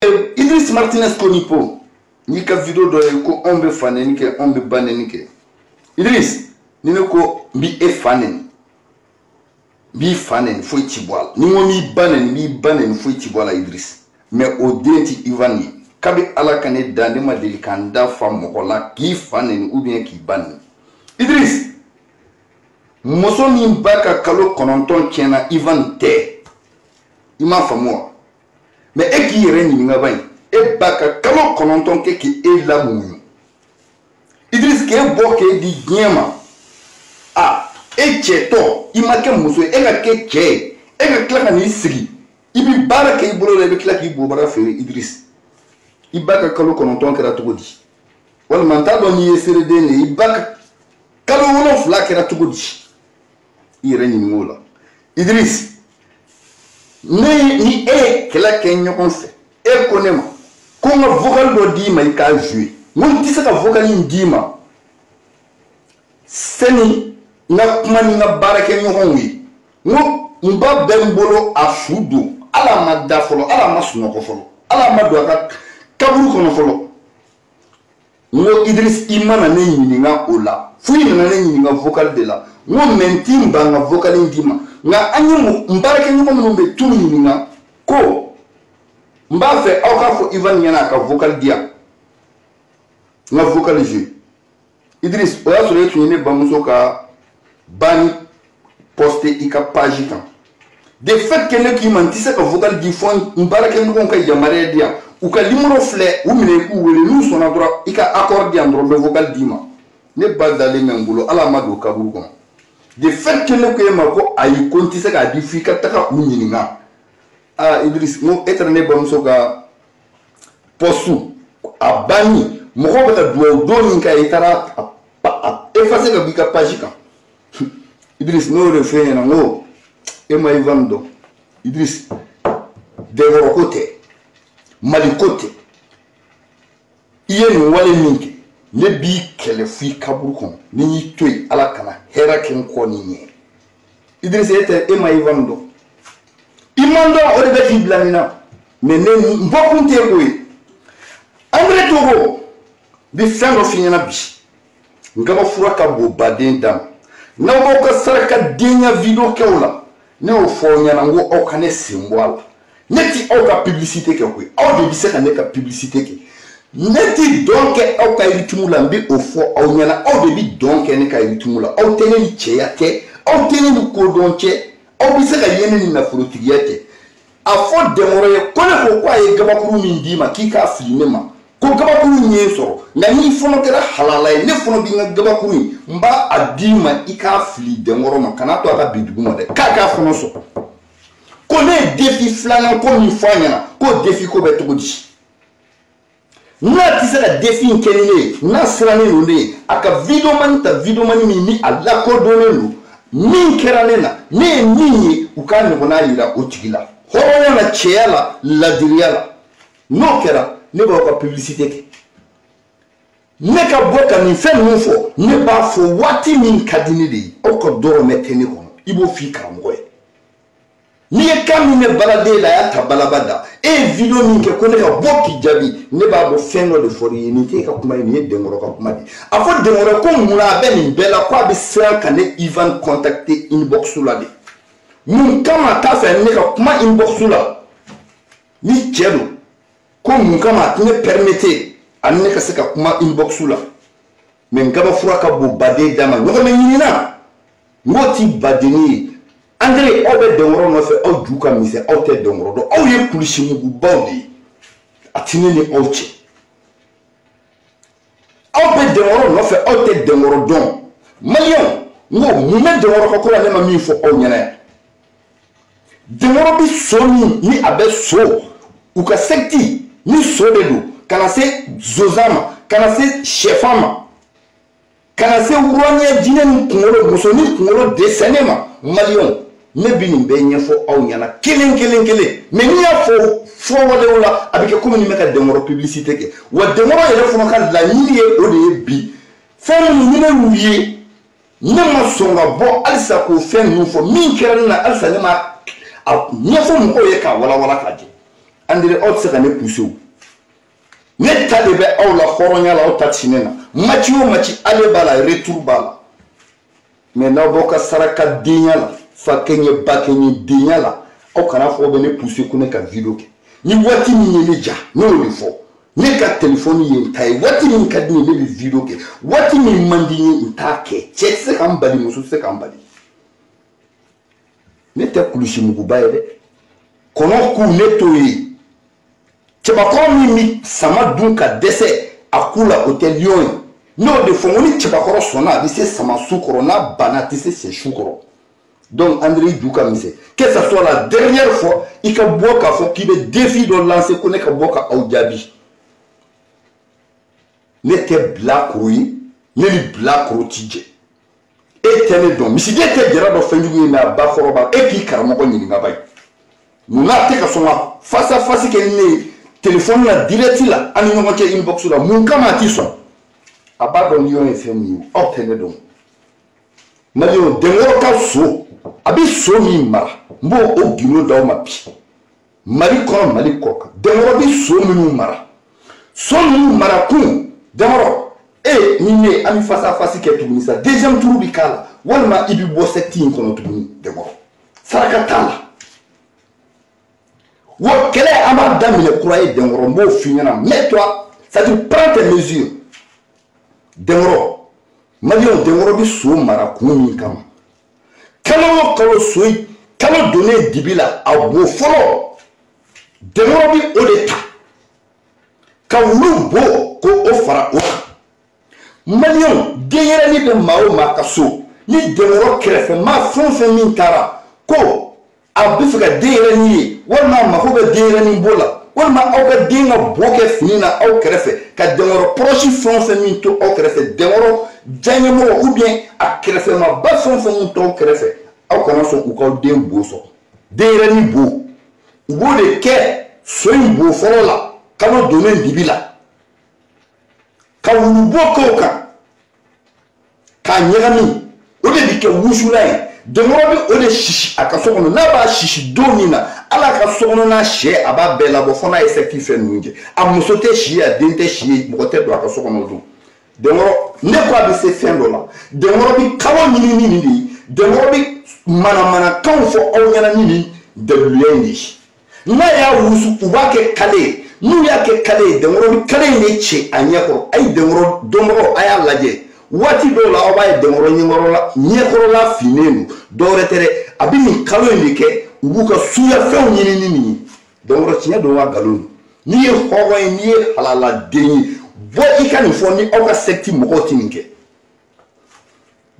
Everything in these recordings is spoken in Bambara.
Idriss Martinez Konipo, ni ka video do ko ombe fanen ke ombe banen ke. Idriss, ni ko bi e fanen. Bi fanen foi tibwal. Ni mo mi banen foi tibwala Idriss. Mais au direct Ivani, kabi ala kane dande ma delikanda fa mokola ki fanen ou bien ki ban. Idriss, moso mi baka kalo kononton tiena Ivan te. Ima famo. Mais e qui yere ni nga bay e baka kalo kononton ke ki e la mu Idriss ke bo ke di nyema ah e cheto imake muso e ga ke che e ga klaka ni sigi ibi bara ke ibolo le be klaka ibo bara fe Idriss ibaka kalo kononton ke ratugodi wal manta do ni esere de ne ibaka kalo wono fla ke ratugodi yere ni ngola Idriss ni e kela kenyo konse e konema ko nga vocal do dima i ka jouer mon ti saka vocal ndima seni na kuma ni nga barake nyo honwi ngo mba bembolo afudo ala madda folo ala masuno ko folo ala maddo aka kaburu kono folo ngo Idriss imana ne nyini nga ola funi na ne nyini nga vocal de la ngo mentimba nga vocal ndima nga anyimu mbarake nyuko mbe tunu nyinga ko mbafe au ka fo Ivan yana ka vocal dia nga vocal jeu Idriss o ya sore tuni ne bamuso ka bani poster ika page kan de fait que ne ki mantisa ka vocal di fon mbarake nyuko ka yamare dia u ka limuro fle u mine ku wele nu sona dora ika accord dia ndro be vocal dima ne bazale mengulo ala mado kaburu ko de fait que le koyema ko ay konti se ka di fi ka taka unyinga ah Idriss mo eterne bamso ka posu abani mo ko beta do ni ka itara effacer ka bika pagika Idriss no refe na ngo e mai vando Idriss de rokote malikote iye no wale minke ne bi kele fi kaburu kon ni toy ala kana hera ken ko ni ni Idriss ete e ma ivando imando o de beti blamina mais ne mbokun te ko yi andre togo bi fendo finyana bi ngaba fura ka bo baden dam na bo ka saraka denya video kewla ne o fo nyana ngo o kane simbwala neti o ka publicité ke ko o de bi se ka ne ka publicité ke neti donc au ka iritumula mbi ofo au nyana au debi donc ne ka iritumula au tene ni cheyate au tene ni kodonche au bisaka yene ni na frotigete afo demore ko ne ko kwa e gabakuru mi ndima kika filmema ko gabakuru nyeso na ni fono kera halala ne fono bi gabakuru mba adima ika fili demoro makana to aka biduguma de kaka fono so ko ne defi flana ko mi fanya ko defi ko betugudi na tise ka défi kelele na sirane lole aka video mani mi alla ko donelo min kerane na ne nini ukane bona yira otigila horo na cheala la diriala no kera ne ba ko publicité ke ne ka boka min fen mo fo ne ba fo wati min kadini de o ko doro metene ko ibo fi ka ngoy ni kamine balade la ya tabalabada e video min ke ko ne ka boki jabi ne ba bo fengo de fori ni ke ka kuma ni dengoro ka kuma di afo dengoro ko mura be ni bela kwa be sra ka ne Ivan contacter inbox la de mun kama ta fa ne ka kuma inbox la ni chelo ko mun kama ne permettre an ne ka se ka kuma inbox la men ngaba fura ka bo bade dama no me nyina ngoti badeni André obe dongoro no fe o duka mise o te dongoro do o ye kulisi mugu bawdi atini ni oche obe dongoro no fe o te dongoro don malion ngo mume dongoro ko la ne ma mi fo o nyana dongoro bi soni ni abe so uka sekti ni so de do kana se zozama kana se chefama kana se uronya jinen ngoro musoni ngoro de senema malion ne bini be nyefo aw nyana kelen mais ni ya fo wala wala abike comme ni meka demoro publicité ke wa demoro yele fo ka la ni e o de bi fem ni na wuye ni ma songa bo alsa ko fem ni fo min kera na alsa ne ma nyefo mo ko ye ka wala ka je André aw se ka ne pousser o ne ta de bɛ aw la hɔrɔnya la aw ta tiɲɛ na match o match ale b'a la retour b'a la mais n'aw b'aw ka saraka denya la fa kɛɲɛ ba kɛɲɛ denya la aw kana fɔ bɛ ne pousser ko ne ka vidéo kɛ ni waati min ye ne ja ne y'o de fɔ ne ka téléphone ye n ta ye waati min ka di ne ye ne bɛ vidéo kɛ waati min man di n ye n t'a kɛ cɛ tɛ se ka n bali muso tɛ se ka n bali ne tɛ kulusi muguba ye dɛ kɔnɔ k'u ne t'o ye cɛbakɔrɔ min bɛ sama dun ka dɛsɛ a ku la o tɛ lion ye n'o de fɔ n ko ni cɛbakɔrɔ sɔnna a bɛ se sama su kɔrɔ n'a banna a tɛ se sɛ su kɔrɔ donc André ju ka misɛn que ça soit la dernière fois i ka bɔ k'a fɔ k'i bɛ défi dɔ lancer ko ne ka bɔ ka aw jaabi ne tɛ bilakoro ye ne ni bilakoro ti jɛ e tɛ ne dɔn misiden tɛ jara dɔ fɛnjugu ye mais a ba kɔrɔba e k'i karamɔgɔ ɲininka ba ye munna a tɛ ka sɔn ka face à face kɛ ne ye téléphone la direct la ani ɲɔgɔn cɛ inbox la mun kama a ti sɔn a b'a dɔn lion ye fɛn min ye aw tɛ ne dɔn maliyɛnw denkɔrɔ ka so a bɛ so min mara n b'o o gindo d'aw ma bi mali kɔnɔ mali kɔ kan denkɔrɔ bɛ so minnu mara kun denkɔrɔ ni ne an bɛ face à face kɛ tuguni sa deuxième tour bi k'a la walima i bɛ bɔ secte in kɔnɔ tuguni denkɔrɔ saraka t'a la wa kɛlɛ an b'a daminɛ kura ye denkɔrɔ n b'o f'i ɲɛna mets-toi c'est-à-dire prends tes mesures denkɔrɔ maliyɛnw denkɔrɔ bɛ so mara kun min kama kalo o kalo so in kalo donnen dibi la a b'o fɔlɔ denkɔrɔ bɛ o de ta ka wulu bɔ ko o fara o kan maliyɛnw denyɛrɛnin bɛ maa o maa ka so ni denkɔrɔ kɛrɛfɛ maa fɛn o fɛn min taara ko a bɛ fɛ ka denyɛrɛnin ye walima a mako bɛ denyɛrɛnin bo la walima aw ka den ka bo kɛ fini na aw kɛrɛfɛ ka denkɔrɔ proche fɛn o fɛn min to aw kɛrɛfɛ denkɔrɔ diyaɲɛmɔgɔ ou bien a kɛrɛfɛmaba fɛn o fɛn min to aw kɛrɛfɛ aw kana sɔn u k'aw den bo sɔrɔ denyɛrɛnin bo u b'o de kɛ so in bo fɔlɔ la kalo donnen dibi la ka wulubo k'o kan k'a ɲagami o de bɛ kɛ wusula ye denkɔrɔ bɛ o de sisi a ka so kɔnɔ n'a b'a sisi don min na ala ka so kɔnɔna sɛ a b'a bɛɛ labɔ fɔ n'a ye secte fɛn ninnu kɛ a muso tɛ si ye a den tɛ si ye mɔgɔ tɛ don a ka so kɔnɔ don denkɔrɔ ne ko a bɛ se fɛn dɔ la denkɔrɔ bɛ kalo ɲini ni nin de ye denkɔrɔ bɛ manamanakanw fɔ aw ɲɛna ni nin daluya in de ye n'a y'a wusu u b'a kɛ kale ye n'u y'a kɛ kale ye denkɔrɔ bɛ kale in de cɛ a ɲɛkɔrɔ a ye denkɔrɔ dɔnbagaw a y'a lajɛ waati dɔw la aw b'a ye denkɔrɔ ɲɛkɔrɔla finnen don dɔwɛrɛ tɛ dɛ a bɛ nin kalo in de kɛ u b'u ka suyafɛnw ɲini ni nin ye denkɔrɔ tiɲɛ don wa nkalon don n'i ye hɔrɔn ye n'i ye halaladen ye bɔ i ka nin fɔ ni aw ka secte mɔgɔw tɛ nin kɛ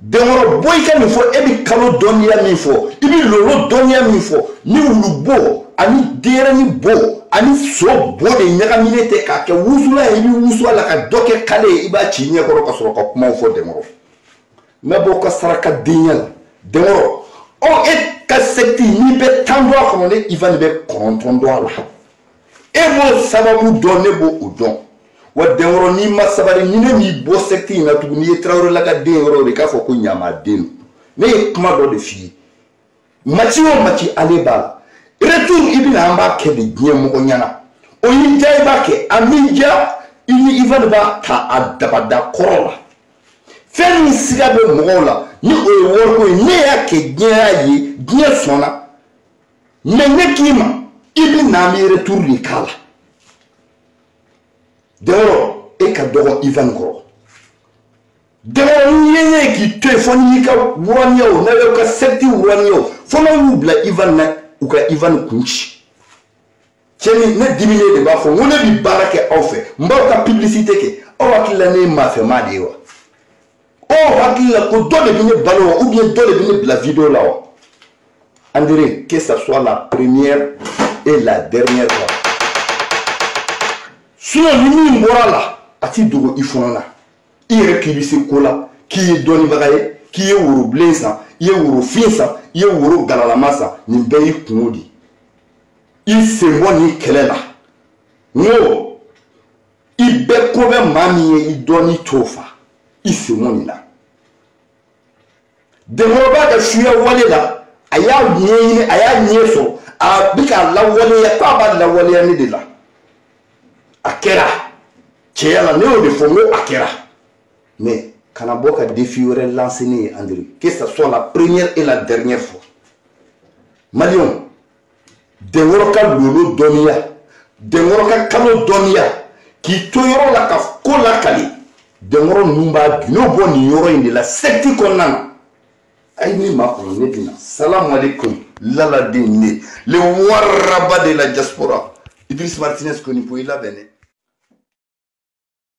denkɔrɔ bɔ i ka nin fɔ e bɛ kalo dɔnniya min fɔ i bɛ lolo dɔnniya min fɔ ni wulubo ani denyɛrɛnin bo ani so bo de ɲagaminen tɛ k'a kɛ wusula ye i bɛ wusu a la ka dɔ kɛ kale ye i b'a ci ɲɛkɔrɔ ka sɔrɔ ka kumaw fɔ denkɔrɔ n bɛ bɔ ka saraka denya la denkɔrɔ e ka secte n'i bɛ 10 dɔn a kɔnɔ ne Ivan bɛ 9 dɔn a la e b'o sababu dɔn ne b'o o dɔn wa denkɔrɔ n'i ma sabari ni ne m'i bɔ secte in na tugun n'i ye Tarawelela ka den yɔrɔ de k'a fɔ ko ɲamaden don ne ye kuma dɔ de f'i ye match o match ale b'a la retour i bɛna an b'a kɛ de diɲɛ mɔgɔ ɲɛna o y'i diya i b'a kɛ a m'i diya i ni Ivan b'a ta a dabada kɔrɔ la fɛn min siga bɛ mɔgɔw la ni o ye wariko ye ne y'a kɛ diɲɛ y'a ye diɲɛ sɔnna mais ne k'i ma i bɛ na an bɛ retour de k'a la denkɔrɔ e ka dɔgɔ Ivan kɔrɔ denkɔrɔ n'i ye ɲɛ k'i to yen fɔ n'i ka wuraniyaw n'a y'aw ka secte wuraniyaw fɔ n'aw y'u bila Ivan na u ka Ivan kun ci cɛni ne diminen de b'a fɔ n ko ne bɛ baara kɛ aw fɛ n b'aw ka publicité kɛ aw hakili la ne ye maafɛmaa de ye wa aw hakili la ko dɔ de bɛ ne balo wa ou bien dɔ de bɛ ne bila vidéo la wa André que ça soit la première et la dernière fois sinon ni min bɔra la a ti dogo i fɔlɔ la i yɛrɛ k'i bɛ se ko la k'i ye dɔnnibaga ye k'i ye worobilen san i ye worofin san i ye woro galalama san nin bɛɛ y'i kungo de i sen bɔ nin kɛlɛ la n ko i bɛɛ ko bɛ maa min ye i dɔnni t'o fa i sen bɔ nin na denkɔrɔba ka suya wale la a y'a ɲɛɲini a y'a ɲɛ sɔrɔ a bɛ ka lawaleya k'a b'a lawaleya ne de la a kɛra cɛya la ne y'o de fɔ n ko a kɛra mais kana bɔ ka défi wɛrɛ lancer ne ye André que ça soit la première et la dernière fois Maliens denkɔrɔ ka lolo dɔnniya denkɔrɔ ka kalo dɔnniya k'i to yɔrɔ la ka ko lakali denkɔrɔ ninnu b'a n'o bɔ nin yɔrɔ in de la secte kɔnɔna na a ye ne makɔnɔ ne bɛ na salamu aleykum laladen ne le waraba de la diaspora Idriss Martinez kɔni po i labɛn dɛ